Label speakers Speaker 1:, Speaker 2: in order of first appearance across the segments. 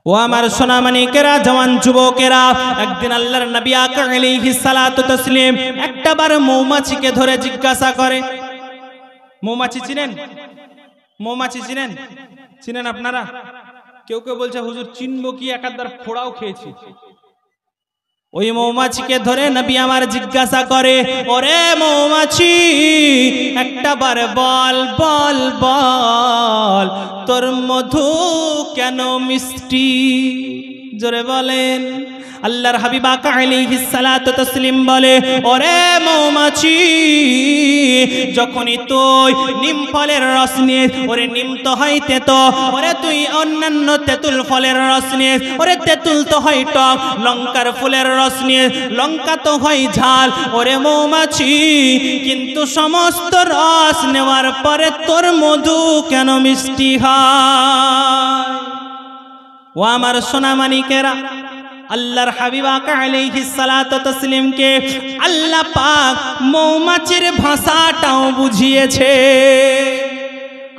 Speaker 1: ও আমার সোনামানিকেরা, জওয়ান যুবকেরা, একদিন আল্লাহর নবী আকা আলাইহিস সালাতু তাসলিম একটাবার মৌমাছিকে ধরে জিজ্ঞাসা করে, মৌমাছি চিনেন? মৌমাছি চিনেন? চিনেন আপনারা? কেউ কেউ বলছে হুজুর চিনবো কি, একবার ফোড়াও খেয়েছি। ওই মৌমাছিকে ধরে নবী আমার জিজ্ঞাসা করে, ওরে মৌমাছি, একটাবার বল বল বল, তোর মধু কেন মিষ্টি? জোরে বলেন। আল্লাহর হাবিব আকা আলাইহিস সালাতু তাসলিম বলে, ওরে মৌমাছি, যখনই তুই নিম ফলের রস নিয়ে, ওরে নিম তো হয় তেতো, ওরে তুই অন্যান্য তেঁতুল ফলের রস নিয়ে, ওরে তেঁতুল তো হয় টক, লঙ্কার ফুলের রস নিয়ে, লঙ্কা তো হয় ঝাল, ওরে মৌমাছি, কিন্তু সমস্ত রস নেওয়ার পরে তোর মধু কেন মিষ্টি হয়? ও আমার সোনামানিকেরা, আল্লাহর হাবিব আকা আলাইহিস সালাতু তাসলিমকে আল্লাহ পাক মৌমাছির ভাষাটাও বুঝিয়েছে।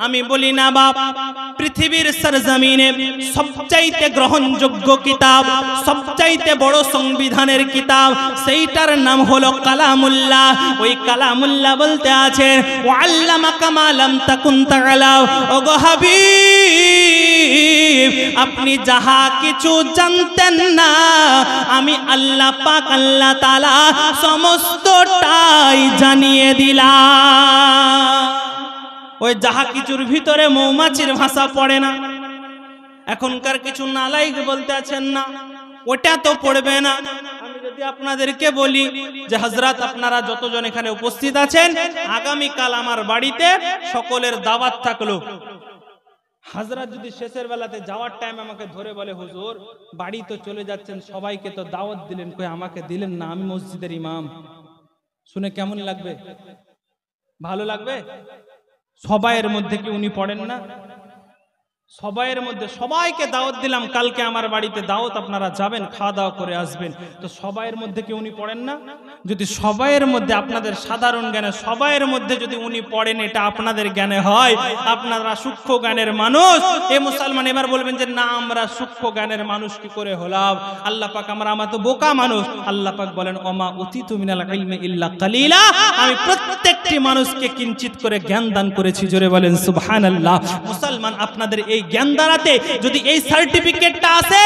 Speaker 1: আমি বলি না বাপ, পৃথিবীর সরজমিনে সবচাইতে গ্রহণযোগ্য কিতাব, সবচাইতে বড় সংবিধানের কিতাব, সেইটার নাম হলো কালামুল্লাহ। ওই কালামুল্লাহ বলতে আছেন, ওয়াল্লামাকা মা লাম তাকুন তাআলাম। ওগো হাবিব, আপনি যাহা কিছু জানতেন না, আমি আল্লাহ পাক আল্লাহ তাআলা সমস্তটাই জানিয়ে দিলাম। ওই যাহা কিছুর ভিতরে মৌমাছির ভাষা পড়ে না। এখনকার কিছু নালায়েক বলতে আছেন না, ওটা তো পড়বে না। আমি যদি আপনাদেরকে বলি যে হযরত আপনারা যতজন এখানে উপস্থিত আছেন, আগামীকাল আমার বাড়িতে সকলের দাওয়াত থাকলো, হযরত যদি শেষের বেলাতে যাওয়ার টাইম আমাকে ধরে বলে, হুজুর বাড়ি তো চলে যাচ্ছেন, সবাইকে তো দাওয়াত দিলেন, কই আমাকে দিলেন না, আমি মসজিদের ইমাম, শুনে কেমন লাগবে? ভালো লাগবে? সবাইয়ের মধ্যে কি উনি পড়েন না? সবাইয়ের মধ্যে সবাইকে দাওয়াত দিলাম, কালকে আমার বাড়িতে দাওয়াত, আপনারা যাবেন, খাওয়া দাওয়া করে আসবেন, তো সবাইয়ের মধ্যে কি উনি পড়েন না? যদি সবাইয়ের মধ্যে, আপনাদের সাধারণ জ্ঞানে সবাইয়ের মধ্যে যদি উনি পড়েন, এটা আপনাদের জ্ঞানে হয়, আপনারা সূক্ষ্ম জ্ঞানের মানুষ, এ মুসলমান এবার বলবেন যে না আমরা সূক্ষ্ম জ্ঞানের মানুষ কি করে হলাম? আল্লাহ পাক আমরা তো বোকা মানুষ। আল্লাহ পাক বলেন, ওমা উতিতু মিনাল ইলমি ইল্লা কালিলা, আমি প্রত্যেকটি মানুষকে কিঞ্চিত করে জ্ঞান দান করেছি। জোরে বলেন সুবহানাল্লাহ। মুসলমান, আপনাদের এই জ্ঞান দ্বারাতে যদি এই সার্টিফিকেটটা আছে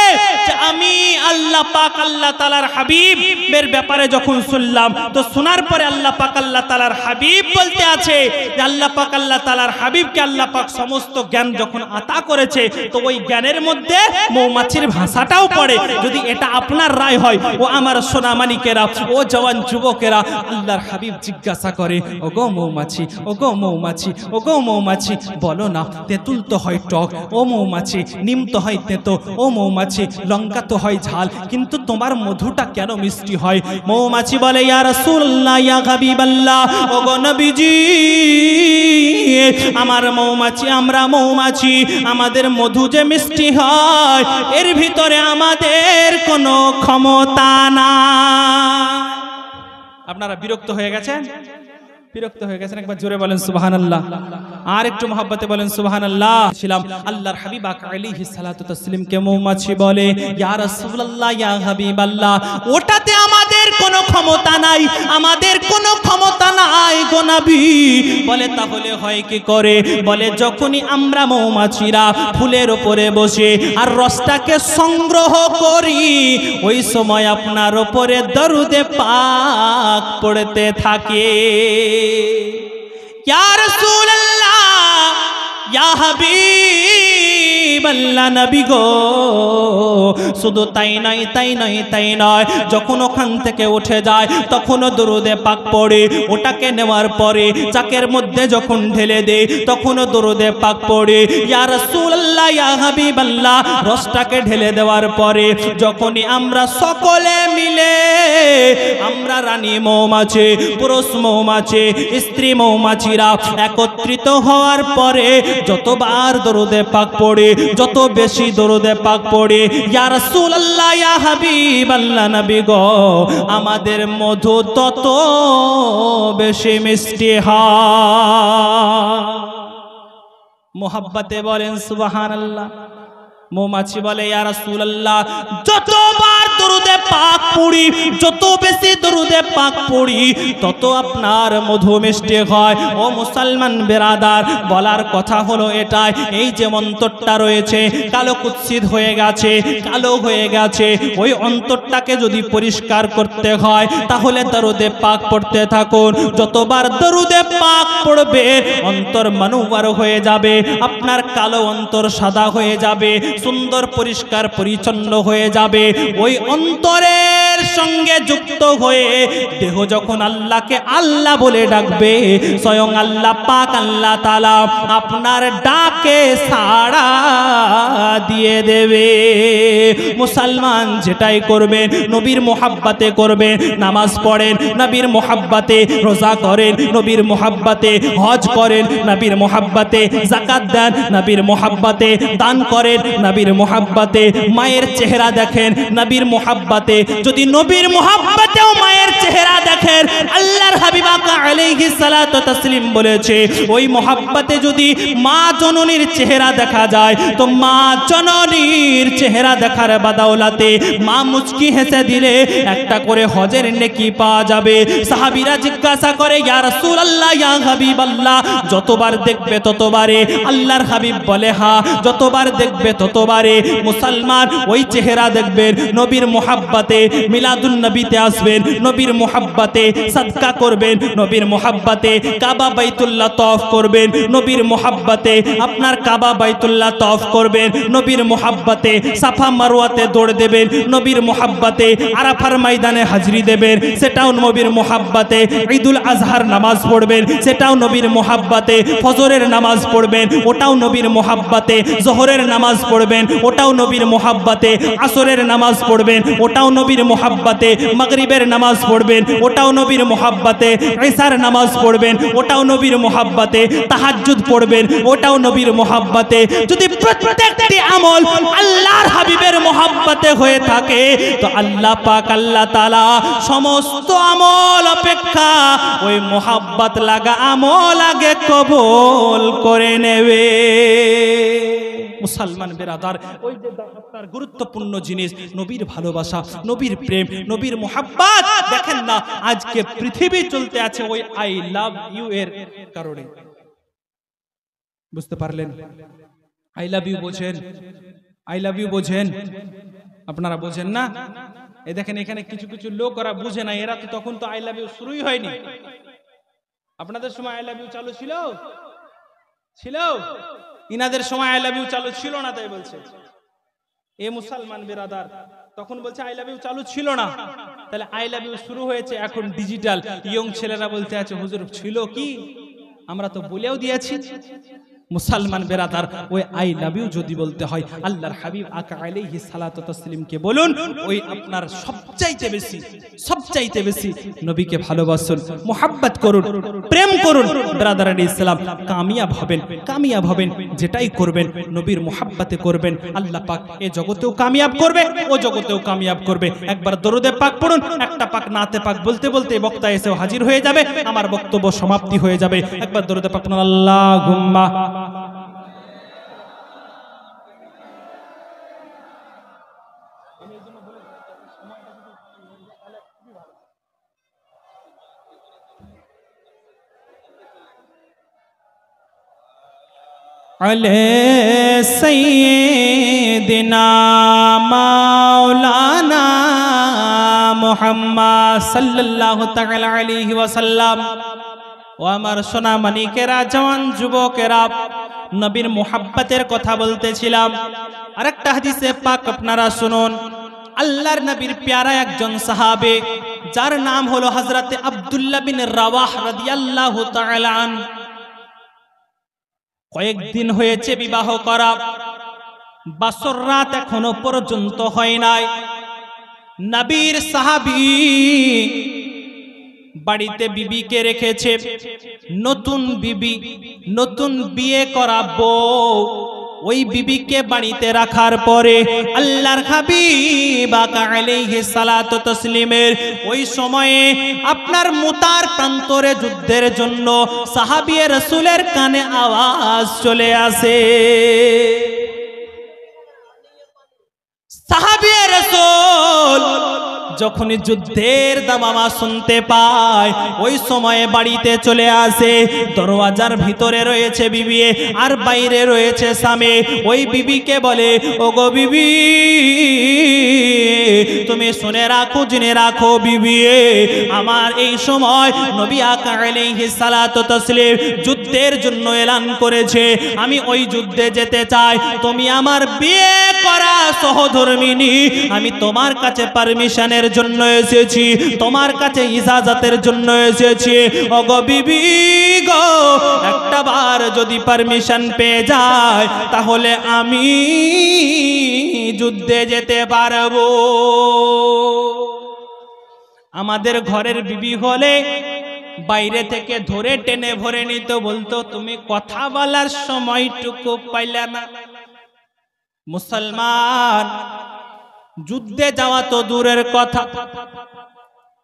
Speaker 1: যে আমি আল্লাহ পাক আল্লাহ তাআলার হাবিবের ব্যাপারে যখন শুনলাম, তো শোনার পরে আল্লাহ পাক আল্লাহ তাআলার হাবিব বলতে আছে যে আল্লাহ পাক আল্লাহ তাআলার হাবিবকে আল্লাহ পাক সমস্ত জ্ঞান যখন আতা করেছে, তো ওই জ্ঞানের মধ্যে মৌমাছির ভাষাটাও পড়ে। যদি এটা আপনার রায় হয়, ও আমার সোনামানিকেরা, ও জওয়ান যুবকেরা, আল্লাহর হাবিব জিজ্ঞাসা করে, ওগো মৌমাছি, ওগো মৌমাছি, ওগো মৌমাছি, বলো না তেঁতুল তো হয় টক, ও মৌমাছি নিম তো হয় তেতো, ও মৌমাছি লঙ্কা তো হয় ঝাল, কিন্তু তোমার মধুটা কেন মিষ্টি হয়? মৌমাছি বলে, ইয়া রাসূলুল্লাহ, ইয়া হাবিবাল্লাহ, ওগো নবীজি, আমার মৌমাছি, আমরা মৌমাছি, আমাদের মধু যে মিষ্টি হয়, এর ভিতরে আমাদের কোনো ক্ষমতা না। আপনারা বিরক্ত হয়ে গেছেন? বিরক্ত হয়ে গেছেন? একবার জোরে বলেন সুবহানাল্লাহ, আর একটু মহব্বতে বলেন সুবহানাল্লাহ। ছিলাম আল্লাহর হাবিব আলাইহিস সালাতু তাসলিমকে মৌমাছি বলে, ইয়া রাসূলুল্লাহ, ইয়া হাবিবাল্লাহ, ওটাতে আমাদের কোনো ক্ষমতা নাই, আমাদের কোনো ক্ষমতা নাই গো নবী। বলে তাহলে হয় কি করে? বলে যখনই আমরা মৌমাছিরা ফুলের উপরে বসে আর রসটাকে সংগ্রহ করি, ওই সময় আপনার উপরে দরুদে পাক পড়তে থাকে। ইয়া রাসূলুল্লাহ, ইয়া হাবিবাল্লাহ, নবী গো, শুধু তাই নয়, তাই নয়, তাই নয়, যখন ওখান থেকে উঠে যায় তখনও দরুদে পাক পড়ে, ওটাকে নেওয়ার পরে চাকের মধ্যে যখন ঢেলে দেয় তখনও দরুদে পাক পড়ে। ইয়া রাসূলুল্লাহ, ইয়া হাবিবাল্লাহ, রসটাকে ঢেলে দেওয়ার পরে যখনই আমরা সকলে মিলে, আমরা রানী মৌমাছি, পুরুষ মৌমাছি, স্ত্রী মৌমাছিরা একত্রিত হওয়ার পরে যতবার দরুদে পাক পড়ে, যত বেশি দরুদে পাক পড়ে, ইয়া রাসূলুল্লাহ, ইয়া হাবিবাল্লাহ, নবী গো, আমাদের মধু তত বেশি মিষ্টি হয়। মোহাব্বতে বলেন সুবহানাল্লাহ। মৌমাছি বলে ইয়া রাসূলুল্লাহ, যতবার দরুদে পাক পড়ি, যত বেশি দরুদে পাক পড়ি, তত আপনার মধু মিষ্টি হয়। ও মুসলমান বেরাদার, বলার কথা হলো এটাই, এই যে অন্তরটা রয়েছে কালো কুৎসিত হয়ে গেছে, কালো হয়ে গেছে, ওই অন্তরটাকে যদি পরিষ্কার করতে হয় তাহলে দরুদে পাক পড়তে থাকুন। যতবার দরুদে পাক পড়বে অন্তর মানওয়ার হয়ে যাবে, আপনার কালো অন্তর সাদা হয়ে যাবে, সুন্দর পরিষ্কার পরিচ্ছন্ন হয়ে যাবে। ওই অন্তরের সঙ্গে যুক্ত হয়ে দেহ যখন আল্লাহকে আল্লাহ বলে ডাকবে, স্বয়ং আল্লাহ পাক আল্লাহ তাআলা আপনার ডাকে সাড়া দিয়ে দেবে। মুসলমান যেটাই করবেন নবীর মোহাব্বতে করবেন, নামাজ পড়েন নবীর মোহাব্বতে, রোজা করেন নবীর মোহাব্বতে, হজ করেন নবীর মোহাব্বতে, যাকাত দেন নবীর মোহাব্বতে, দান করেন নবীর মোহাব্বতে, মায়ের চেহারা দেখেন নবীর মোহাব্বতে। যদি নবীর মোহাব্বতেও মায়ের চেহারা দেখেন, আল্লাহর হাবিব আলাইহিস সালাতু তাসলিম বলেছে ওই মোহাব্বতে যদি মা জননীর চেহারা দেখা যায় তো মা জননীর চেহারা দেখার বাদাওলাতে মা মুচকি হেসে দিলে একটা করে হজের নেকি পাওয়া যাবে। সাহাবীরা জিজ্ঞাসা করে ইয়া রাসূলুল্লাহ, ইয়া হাবিবাল্লাহ, যতবার দেখবে ততবারে? আল্লাহর হাবিব বলে হ্যাঁ, যতবার দেখবে ততবারে। মুসলমান ওই চেহারা দেখবেন নবীর মোহাব্বতে, মিলাদুন নবীতে আসবেন নবীর মোহাব্বতে, সাদকা করবেন নবীর মোহাব্বতে, কাবা বাইতুল্লাহ তওয়াফ করবেন নবীর মোহাব্বতে, আপনার কাবা বাইতুল্লাহ তওয়াফ করবেন নবীর মোহাব্বতে, সাফা মারওয়াতে দৌড় দেবেন নবীর মোহাব্বতে, আরাফার ময়দানে হাজরি দেবেন সেটাও নবীর মোহাব্বতে, ঈদুল আজহার নামাজ পড়বেন সেটাও নবীর মোহাব্বতে, ফজরের নামাজ পড়বেন ওটাও নবীর মোহাব্বতে, জোহরের নামাজ পড়বেন ওটাও নবীর মোহাব্বতে, আসরের নামাজ পড়বেন ওটাও নবীর মোহাব্বতে, মাগরিবের নামাজ পড়বেন ওটাও নবীর মোহাব্বতে, ইশার নামাজ পড়বেন ওটাও নবীর মোহাব্বতে, তাহাজ্জুদ পড়বেন ওটাও নবীর মোহাব্বতে। যদি প্রত্যেকটি আমল আল্লাহর হাবিবের মোহাব্বতে হয়ে থাকে তো আল্লাহ পাক আল্লাহ তাআলা সমস্ত আমল অপেক্ষা ওই মোহাব্বত লাগা আমল আগে কবুল করে নেবে। মুসলমান বেরাদার, ওই যে আপনার গুরুত্বপূর্ণ জিনিস নবীর ভালোবাসা, নবীর প্রেম, নবীর মোহাব্বত। দেখেন না আজকে পৃথিবী চলতে আছে ওই আই লাভ ইউ এর কারণে। বুঝতে পারলেন? আই লাভ ইউ বোঝেন? আই লাভ ইউ বোঝেন? আপনারা বোঝেন না? এই দেখেন এখানে কিছু কিছু লোক ওরা বুঝে না, এরা তো তখন তো আই লাভ ইউ শুরুই হয়নি। আপনাদের সময় আই লাভ ইউ চালু ছিল? ছিল? ইনাদের সময় আই লাভ ইউ চালু ছিল না, তাই বলছে। এ মুসলমান বেরাদার, তখন বলছে আই লাভ ইউ চালু ছিল না, তাহলে আই লাভ ইউ শুরু হয়েছে এখন ডিজিটাল। ইয়ং ছেলেরা বলতে আছে হুজুর ছিল কি, আমরা তো বলেও দিয়েছি। মুসলমান বেরাদার, ওই আই লাভ ইউ যদি বলতে হয় আল্লাহর হাবিব আকা আলাইহিস সালাতু তাসলিমকে বলুন, ওই আপনার সবচাইতে বেশি নবীকে ভালোবাসুন, মোহাব্বত করুন, প্রেম করুন। ব্রাদারান ইসলাম, কামিয়াব হবেন। যেটাই করবেন নবীর মোহাব্বতে করবেন, আল্লাহ পাক এ জগতেও কামিয়াব করবে, ও জগতেও কামিয়াব করবে। একবার দরুদে পাক পড়ুন, একটা পাক নাতে পাক বলতে বলতে বক্তা এসেও হাজির হয়ে যাবে, আমার বক্তব্য সমাপ্তি হয়ে যাবে। একবার দরুদে পাক পড়ুন, আল্লাহুম্মা আলে সাইয়্যিদিনা মাওলানা মুহাম্মদ সাল্লাল্লাহু তাআলা আলাইহি ওয়াসাল্লাম। ও আমার সোনা মানিকেরা, জওয়ান যুবকেরা, নবীর মোহাব্বতের কথা বলতেছিলাম। আরেকটা হাদিসে পাক আপনারা শুনুন। আল্লাহর নবীর প্যারা একজন সাহাবে, যার নাম হলো হযরতে আব্দুল্লাহ বিন রাওয়াহ রাদিয়াল্লাহু তাআলা আনহু। কয়েকদিন হয়েছে বিবাহ করা, বাসর রাত এখনো পর্যন্ত হয় নাই। নবীর সাহাবী বাড়িতে বিবিকে রেখেছে, নতুন বিবি, নতুন বিয়ে করা বউ। ওই বিবিকে বাড়িতে রাখার পরে আল্লাহর হাবিব আলাইহিস সালাতু তাসলিমের ওই সময়ে আপনার মুতার প্রান্তরে যুদ্ধের জন্য সাহাবী রাসূলের কানে আওয়াজ চলে আসে। সাহাবিয়ে রাসূল যখনই যুদ্ধের দামামা শুনতে পায় ওই সময়ে বাড়িতে চলে আসে। দরওয়াজার ভিতরে রয়েছে বিবি আর বাইরে রয়েছে স্বামী। ওই বিবিকে বলে, ওগো বিবি, তুমি শুনে রাখো, জেনে রাখো বিবি, আমার এই সময় নবী আকা আলাইহিস সালাতু তাসলিম যুদ্ধের জন্য এলান করেছে, আমি ওই যুদ্ধে যেতে চাই। তুমি আমার বিয়ে করা সহধর্মিনী, আমি তোমার কাছে পারমিশনের জন্য এসেছি, তোমার কাছে ইজাজতের জন্য এসেছি। ওগো বিবি গো, একটা বার যদি পারমিশন পেয়ে যায় তাহলে আমি যুদ্ধে যেতে পারবো। আমাদের ঘরের বিবি হলে বাইরে থেকে ধরে টেনে ভরে নিত, বলতো তুমি কথা বলার সময়টুকু পাইলে না। মুসলমান যুদ্ধে যাওয়া তো দূরের কথা,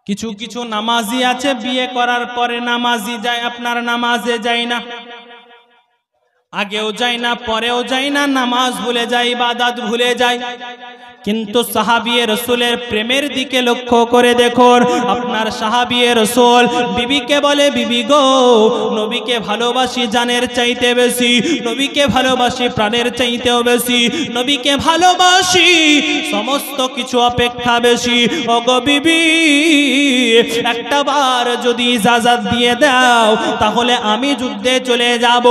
Speaker 1: কিছু কিছু নামাজি আছে বিয়ে করার পরে নামাজি যায়, আপনার নামাজে যায় না, আগেও যায় না পরেও যায় না, নামাজ ভুলে যায়, ইবাদত ভুলে যায়। কিন্তু সাহাবিয়ে রাসূলের প্রেমের দিকে লক্ষ্য করে দেখুন, আপনার সাহাবিয়ে রাসূল বিবিকে বলে, বিবি গো, নবীকে ভালোবাসি জানের চাইতে বেশি, নবীকে ভালোবাসি প্রাণের চাইতেও বেশি, নবীকে ভালোবাসি সমস্ত কিছু অপেক্ষা বেশি। ওগো বিবি, একটা বার যদি ইজাজত দিয়ে দাও তাহলে আমি যুদ্ধে চলে যাব।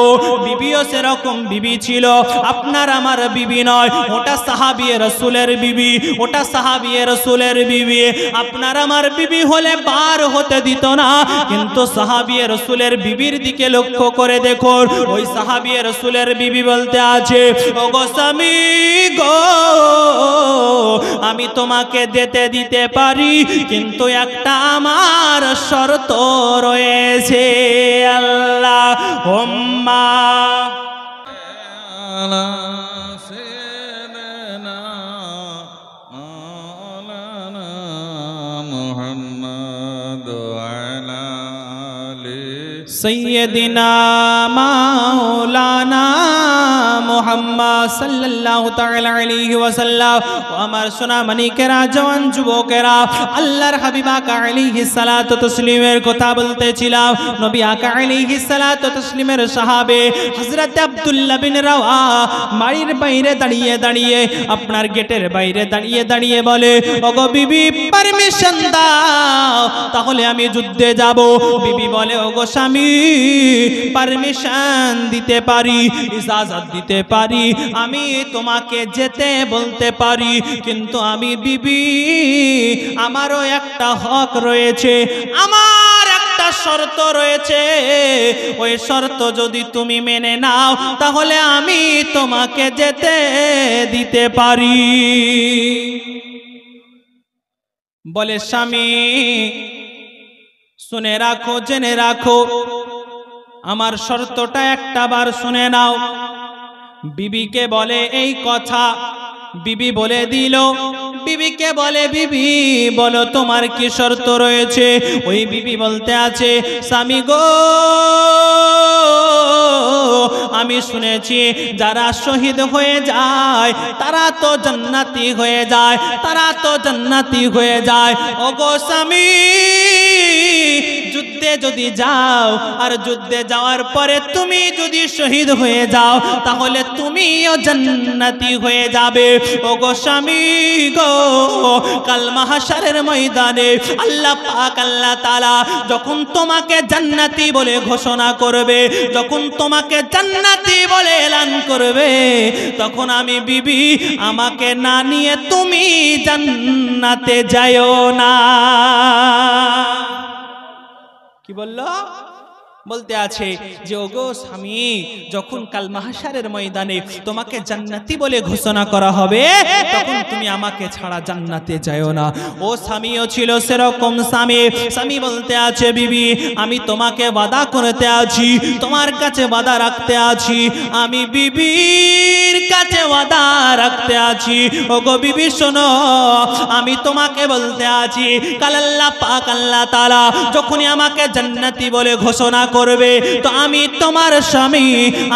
Speaker 1: বিবিও সেরকম বিবি ছিল, আপনার আমার বিবি নয়, ওটা সাহাবিয়ে রাসূলের বিবি, ওটা সাহাবিয়ে রাসূলের বিবি। আপনার আমার বিবি হলে বার হতে দিত না, কিন্তু সাহাবিয়ে রাসূলের বিবির দিকে লক্ষ্য করে দেখুন, ওই সাহাবিয়ে রাসূলের বিবি বলতে আছে, ওগো স্বামী গো, আমি তোমাকে যেতে দিতে পারি, কিন্তু একটা আমার শর্ত রয়েছে। আল্লাহুম্মা সৈয়দিনা মাওলানা মুহাম্মদ সাল্লাল্লাহু তাআলা আলাইহি ওয়াসাল্লাম। আমার সোনা মানিকেরা, জওয়ান যুবকেরা, আল্লাহর হাবিব আকা আলাইহিস সালাতু তাসলিমের কথা বলতেছিলাম। নবী আকা আলাইহিস সালাতু তাসলিমের সাহাবে হযরত আব্দুল্লাহ বিন রাওয়া বাড়ির বাইরে দাঁড়িয়ে দাঁড়িয়ে, আপনার গেটের বাইরে দাঁড়িয়ে দাঁড়িয়ে বলে, ওগো বিবি, পারমিশন দাও তাহলে আমি যুদ্ধে যাব। বিবি বলে, ওগো স্বামী, পারমিশন দিতে পারি, ইজাজত দিতে পারি, আমি তোমাকে যেতে বলতে পারি, কিন্তু আমি বিবি, আমারও একটা হক রয়েছে, আমার একটা শর্ত রয়েছে, ওই শর্ত যদি তুমি মেনে নাও তাহলে আমি তোমাকে যেতে দিতে পারি। বলে, স্বামী শুনে রাখো, জেনে রাখো, আমার শর্তটা একটা বার শুনে নাও। বিবিকে বলে এই কথা, বিবি বলে দিল। বিবিকে বলে, বিবি বলো তোমার কি শর্ত রয়েছে? ওই বিবি বলতে আছে, স্বামী গো, আমি শুনেছি যারা শহীদ হয়ে যায় তারা তো জান্নাতি হয়ে যায়, তারা তো জান্নাতি হয়ে যায়। ওগো স্বামী, যুদ্ধে যদি যাও আর যুদ্ধে যাওয়ার পরে তুমি যদি শহীদ হয়ে যাও তাহলে তুমিও জান্নাতি হয়ে যাবে। ওগো স্বামী গো, কাল মাহশারের ময়দানে আল্লাহ পাক, আল্লাহ তাআলা যখন তোমাকে জান্নাতি বলে ঘোষণা করবে, যখন তোমাকে জান্নাতি বলে এলান করবে, তখন আমি বিবি, আমাকে না নিয়ে তুমি জান্নাতে যাও না। কি বললো? বলতে আছে যে ওগো স্বামী, যখন কাল মাহশারের ময়দানে তোমাকে জান্নাতি বলে ঘোষণা করা হবে তখন তুমি আমাকে ছাড়া জান্নাতে যাও না। ও স্বামীও ছিল সেরকম স্বামী। স্বামী বলতে আছে, বিবি আমি তোমাকে ওয়াদা করতে আছি, তোমার কাছে ওয়াদা রাখতে আছি, আমি বিবির আছে ওয়াদা রাখতে আছি। ওগো বিবি শোনো, আমি তোমাকে বলতে আছি, কাল আল্লাহ পাক আল্লাহ তাআলা যখনই আমাকে জান্নাতি বলে ঘোষণা করবে, তো আমি তোমার স্বামী,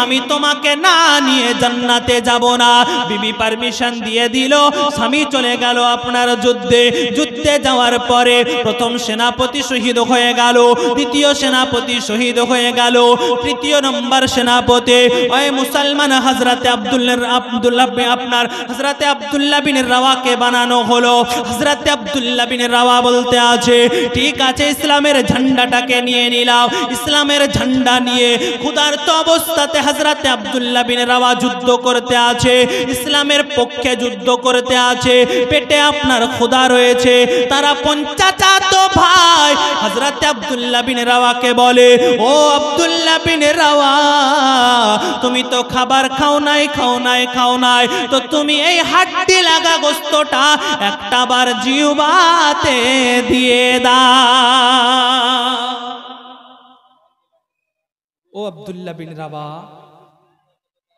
Speaker 1: আমি তোমাকে না নিয়ে জান্নাতে যাব না। বিবি পারমিশন দিয়ে দিল, স্বামী চলে গেল আপনার যুদ্ধে যাওয়ার পরে প্রথম সেনাপতি শহীদ হয়ে গেল, দ্বিতীয় সেনাপতি শহীদ হয়ে গেল, তৃতীয় নম্বর সেনাপতি ওই মুসলমান হযরতে আব্দুল্লাহ বিন রাওয়াকে বানানো হলো। হযরতে আব্দুল্লাহ বিন রাওয়া বলতে আছে, ঠিক আছে ইসলামের ঝান্ডাটাকে নিয়ে নিলাম। ইসলামের ঝান্ডা নিয়ে ক্ষুধার্ত অবস্থাতে হযরতে আব্দুল্লাহ বিন রাওয়া যুদ্ধ করতে আছে, ইসলামের পক্ষে যুদ্ধ করতে আছে। পেটে আপনার ক্ষুধা রয়েছে। তারা 50 চাচাতো ভাই হযরতে আব্দুল্লাহ বিন রাওয়াকে বলে, ও আব্দুল্লাহ বিন রাওয়া, তুমি তো খাবার খাও নাই, তো তুমি এই হাড্ডি লাগা গোশতটা একটা বার জিহ্বাতে দিয়ে দাও। ও আব্দুল্লাহ বিন রাওয়া,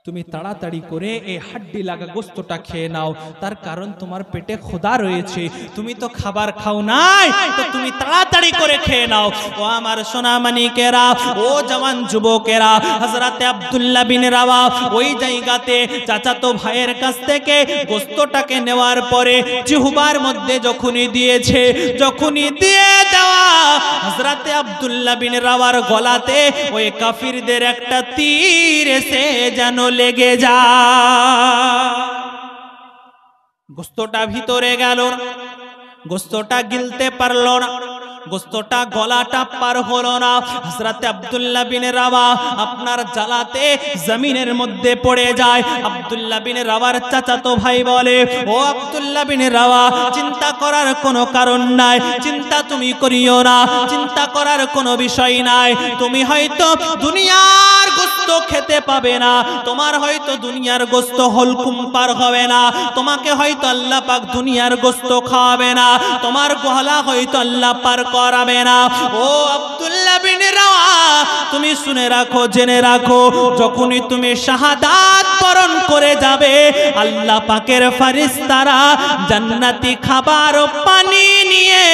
Speaker 1: তুমি তাড়াতাড়ি করে এই হাড্ডি লাগা গোশতটা খেয়ে নাও, তার কারণ তোমার পেটে ক্ষুধা রয়েছে, তুমি তো খাবার খাও নাই, তো তুমি তাড়াতাড়ি করে খেয়ে নাও। ও আমার সোনামণিকেরা, ও জওয়ান যুবকেরা, হযরতে আব্দুল্লাহ বিন রাওয়া ওই জায়গাতে চাচাতো ভাইয়ের কাছ থেকে গোশতটাকে নেওয়ার পরে জিহ্বার মধ্যে যখনই দিয়ে দেওয়া, হযরতে আব্দুল্লাহ বিন রাওয়ার গলাতে ওই কাফিরদের একটা তীর এসে যেন লেগে যা। গোশতটা ভিতরে গেল, গোশতটা গিলতে পারলো না, গোশতটা গলাটা পার হলো না। হযরতে আব্দুল্লাহ বিন রাওয়া আপনার জ্বালাতে জমিনের মধ্যে পড়ে যায়। আব্দুল্লাহ বিন রাওয়ার চাচাতো ভাই বলে, ও আব্দুল্লাহ বিন রাওয়া, চিন্তা করার কোনো কারণ নাই, চিন্তা তুমি করিও না, চিন্তা করার কোনো বিষয় নাই। তুমি হয়তো দুনিয়ার গোশত খেতে পাবে না, তোমার হয়তো দুনিয়ার গোশত হলকুম পার হবে না, তোমাকে হয়তো আল্লাহ পাক দুনিয়ার গোশত খাওয়াবে না, তোমার গলা হয়তো আল্লাহ পার করাবে না। ও আব্দুল্লাহ বিন রাওয়া, তুমি শুনে রাখো, জেনে রাখো, যখনই তুমি শাহাদাত বরণ করে যাবে, আল্লাহ পাকের ফেরেশতারা জান্নাতি খাবার ও পানি নিয়ে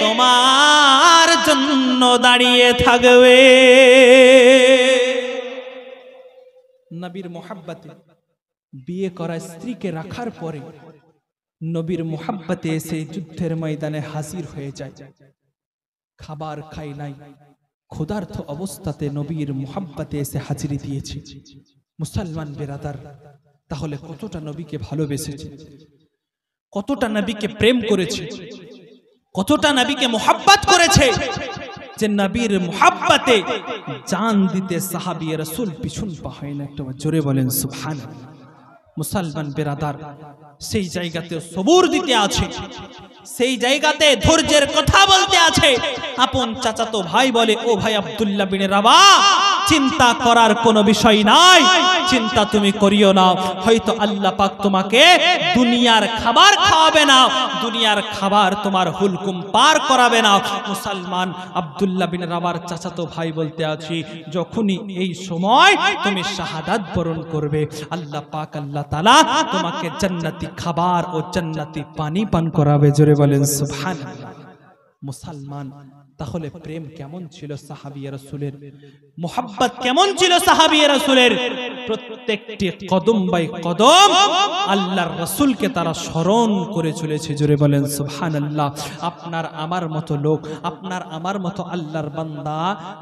Speaker 1: তোমার জন্য দাঁড়িয়ে থাকবে। নবীর মোহাব্বতে বিয়ে করা স্ত্রীকে রাখার পরে নবীর মোহাব্বতে এসে যুদ্ধের ময়দানে হাজির হয়ে যায়। খাবার খাই নাই, ক্ষুধার্ত অবস্থাতে নবীর মোহাব্বতে এসে হাজিরি দিয়েছে। মুসলমান বেরাদার, তাহলে কতটা নবীকে ভালোবেসেছে, কতটা নবীকে প্রেম করেছে, কতটা নবীকে মোহাব্বত করেছে, যে নবীর মোহাব্বতে জান দিতে সাহাবী রাসূল পিছন পা হয় না। একটু জোরে বলেন সুবহানাল্লাহ। মুসলমান বেরাদার, সেই জায়গাতে সবুর দিতে আছে, সেই জায়গাতে ধৈর্যের কথা বলতে আছে। আপন চাচাতো ভাই বলে, ও ভাই আব্দুল্লাহ বিন রাওয়া, চিন্তা করার কোনো বিষয় নাই, চিন্তা তুমি করিও না, হয়তো আল্লাহ পাক তোমাকে দুনিয়ার খাবার খাওয়াবে না, দুনিয়ার খাবার তোমার হুলকুম পার করাবে না। মুসলমান আব্দুল্লাহ বিন রাওয়ার চাচাতো ভাই বলতে আছি, যখনই এই সময় তুমি শাহাদাত বরণ করবে, আল্লাহ পাক আল্লাহ তাআলা তোমাকে জান্নাতি খাবার ও জান্নাতি পানি পান করাবে। জোরে বলেন সুবহানাল্লাহ। মুসলমান, তাহলে প্রেম কেমন ছিল সাহাবী রাসূলের, মোহাব্বত কেমন ছিল সাহাবী রাসূলের? প্রত্যেকটি কদম বাই কদম আল্লাহর রাসূলকে তারা স্মরণ করে চলেছে। জোরে বলেন সুবহানাল্লাহ। আপনার আমার মতো লোক, আপনার আমার মতো আল্লাহর বান্দা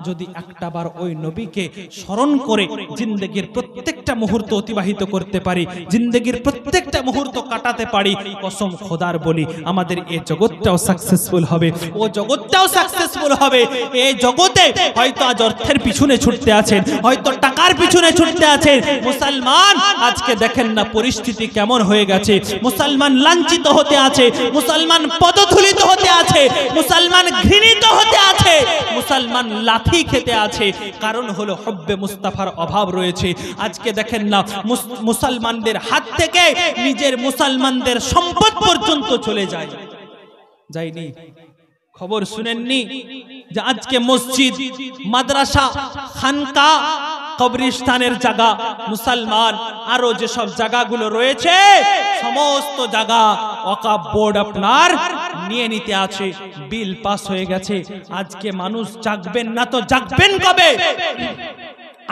Speaker 1: যদি একটাবার ওই নবীকে স্মরণ করে জিন্দেগীর প্রত্যেকটা মুহূর্ত অতিবাহিত করতে পারি, জিন্দেগীর প্রত্যেকটা মুহূর্ত কাটাতে পারি, কসম খোদার বলি আমাদের এই জগৎটাও সাকসেসফুল হবে, ও জগৎটাও সাকসেসফুল হবে। এই জগতে হয়তো আজ অর্থের পিছনে ছুটতে আছেন, হয়তো টাকার পিছনে ছুটতে আছেন। মুসলমান, আজকে দেখেন না পরিস্থিতি কেমন হয়ে গেছে। মুসলমান লাঞ্ছিত হতে আছে, মুসলমান পদধূলিত হতে আছে, মুসলমান ঘৃণিত হতে আছে, মুসলমান লাথি খেতে আছে। কারণ হলো হব্বে মুস্তাফার অভাব রয়েছে। আজকে দেখেন না মুসলমানদের হাত থেকে নিজের মুসলমানদের সম্পদ পর্যন্ত চলে যায়। যায়নি? খবর শুনেননি যে আজকে মসজিদ, মাদ্রাসা, খানকা কবরস্থানের জায়গা, মুসলমান আরো যে সব জায়গাগুলো রয়েছে সমস্ত জায়গা ওয়াকফ বোর্ড আপনার নিয়ে নিতে আছে, বিল পাস হয়ে গেছে। আজকে মানুষ জাগবেন না তো জাগবেন কবে?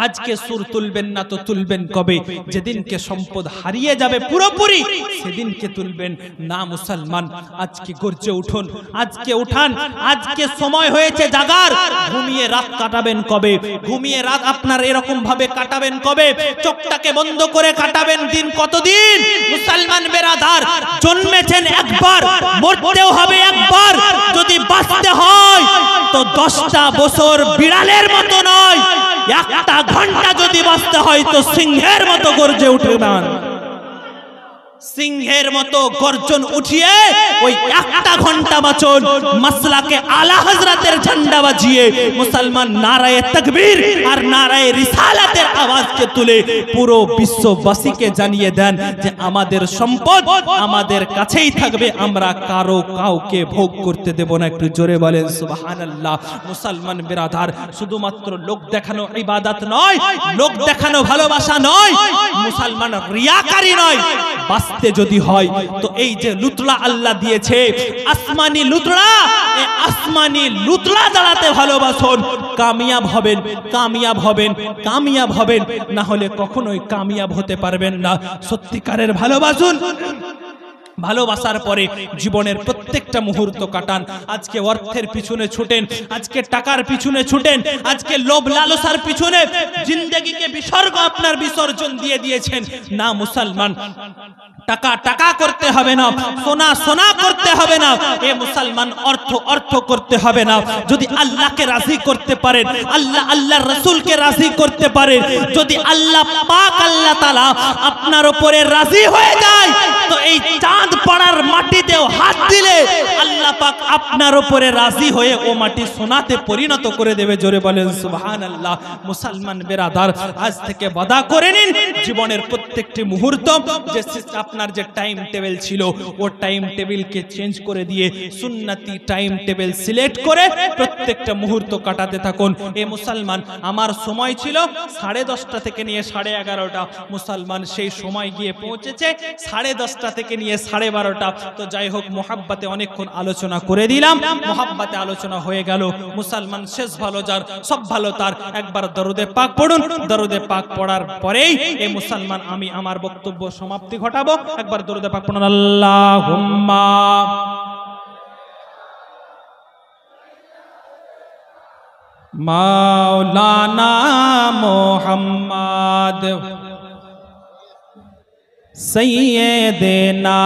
Speaker 1: আজকে সুর তুলবেন না তো তুলবেন কবে? যেদিনকে সম্পদ হারিয়ে যাবে পুরোপুরি সেদিনকে তুলবেন না। মুসলমান আজকে গর্জে উঠুন, আজকে উঠান, আজকে সময় হয়েছে জাগার। ঘুমিয়ে রাত কাটাবেন কবে? ঘুমিয়ে রাত আপনার এরকম ভাবে কাটাবেন কবে? চোখটাকে বন্ধ করে কাটাবেন দিন কতদিন? মুসলমান বেরাদার, জন্মেছেন একবার, মরতেও হবে একবার। যদি বাঁচতে হয় তো 10টা বছর বিড়ালের মতো নয়, একটা ঘন্টা যদি বাঁচতে হয় তো সিংহের মতো গর্জে উঠে যান। সিংহের মতো গর্জন উঠিয়ে ওই একটা ঘন্টা বাঁচুন। মাসলাকে আলা হযরতের ঝান্ডা বাজিয়ে মুসলমান নারায়ে তাকবীর আর নারায়ে রিসালাতের আওয়াজকে তুলে পুরো বিশ্ববাসীকে জানিয়ে দেন যে আমাদের সম্পদ আমাদের কাছেই থাকবে, আমরা কারো কাউকে ভোগ করতে দেব না। একটু জোরে বলেন সুবহানাল্লাহ। মুসলমান বিরাদার, শুধুমাত্র লোক দেখানো ইবাদত নয়, লোক দেখানো ভালোবাসা নয়, মুসলমান রিয়াকারী নয়। বাঁচতে যদি হয় তো এই যে লুতরা আল্লাহ দিয়েছে আসমানি লুতরা, এই আসমানি লুতরা জ্বালাতে ভালোবাসুন, কামিয়াব হবেন, কামিয়াব হবেন, কামিয়াব হবেন। না হলে কখনোই কামিয়াব হতে পারবেন না। সত্যিকারের ভালোবাসুন। ভালোবাসার পরে জীবনের প্রত্যেকটা মুহূর্ত কাটান। আজকে অর্থের পিছনে ছুটেন, আজকে টাকার পিছনে ছুটেন, আজকে লোভ লালসার পিছনে জিন্দেগিকে বিসর্গ আপনার বিসর্জন দিয়ে দিয়েছেন। না মুসলমান, টাকা টাকা করতে হবে না, সোনা সোনা করতে হবে না, এ মুসলমান অর্থ অর্থ করতে হবে না। যদি আল্লাহকে রাজি করতে পারেন, আল্লাহ আল্লাহর রাসূলকে রাজি করতে পারেন, যদি আল্লাহ পাক আল্লাহ তাআলা আপনার উপরে রাজি হয়ে যায় তো এই চাঁদ পাড়ার মাটিতেও হাত দিলে আল্লাহ পাক আপনার উপরে রাজি হয়ে ও মাটি সোনাতে পরিণত করে দেবে। জোরে বলেন সুবহানাল্লাহ। মুসলমান বেরাদার, আজ থেকে ওয়াদা করে নিন জীবনের প্রত্যেকটি মুহূর্ত যে আপনার যে টাইম টেবিল ছিল ও টাইম টেবিলকে চেঞ্জ করে দিয়ে সুন্নতি টাইম টেবিল সিলেক্ট করে প্রত্যেকটা মুহূর্ত কাটাতে থাকুন। এ মুসলমান, আমার সময় ছিল 10:30 থেকে নিয়ে 11:30। মুসলমান সেই সময় গিয়ে পৌঁছেছে 10:30 থেকে নিয়ে 12:30। তো যাই হোক, মোহাব্বতে অনেকক্ষণ আলোচনা করে দিলাম, মোহাব্বতে আলোচনা হয়ে গেল। মুসলমান, শেষ ভালো যার সব ভালো তার। একবার দরুদে পাক পড়ুন। দরুদে পাক পড়ার পরেই এ মুসলমান আমি আমার বক্তব্য সমাপ্তি ঘটাবো। একবার দরুদে পাক পড়ুন। আল্লাহুম্মা মাওলানা মুহাম্মদ সৈয়দনা